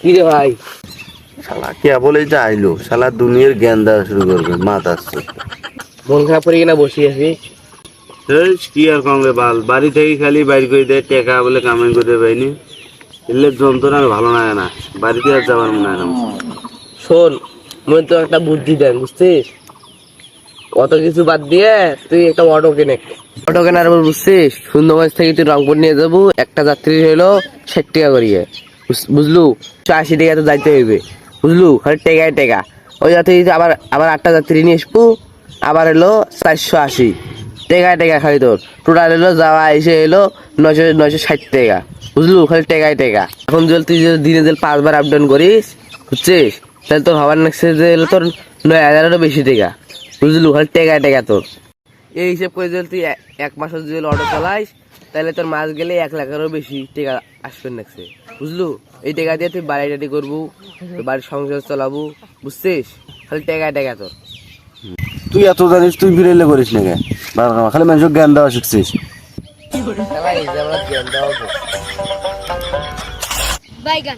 কি রে ভাই? শালা কে বলেই যে আইলো, শালা দুনিয়ার জ্ঞান দেওয়া শুরু করবে, মাথা আসছে। মন খারাপ করে কিনা বসে আছি। এই কি আর কমবে বাল, বাড়ি থেকে খালি বাইর করে দেয় টাকা বলে কামাই করে পাইনি। এলে যন্ত্রণা আর ভালো লাগে না, বাড়িতে আর যাবার মনে হয় না। শোন, মনে তো একটা বুদ্ধি দেন, বুঝছিস? অত কিছু বাদ দিয়ে তুই একটা অটো কিনে, অটো কেনার পর বুঝছিস সুন্দরগঞ্জ থেকে তুই রংপুর নিয়ে যাবো। একটা যাত্রী হলো 60 টাকা করিয়ে, বুঝলু? 80 টাকা তো যাইতে হইবে, বুঝলু? খালি টেকায় টেকা। ওই যাত্রী আবার আবার 8টা যাত্রী নিয়ে আসবো, আবার এলো 480 টেকায় টেকা। খালি তোর টোটাল এলো যাওয়া এসে এলো 960 টাকা, বুঝলু? খালি টেকায় টেকা। এখন যদি তুই যদি দিনে যদি 5 বার আপ ডাউন করিস, বুঝছিস, তাহলে তোর হবার নেক্সট যে এলো তোর 9,000-এরও বেশি টাকা, বুঝলু? খালি টেকায় টেকা তোর। এই হিসেব করে যদি তুই এক মাসের যদি অটো চালাইস, তাহলে তোর মাস গেলে 1 লাখেরও বেশি টাকা আসবে নেক্সে, বুঝলু? এই টাকা দিয়ে তুই বাড়ি টাড়ি করবো, বাড়ির সংসার চালাবো, বুঝছিস? খালি টেকায় টেকা তোর। তুই এত জানিস, তুই ফিরে করিস না কে? খালি মানুষকে জ্ঞান দেওয়া শিখছিস। এই যে আমরা জ্ঞান দেওয়া বাইগান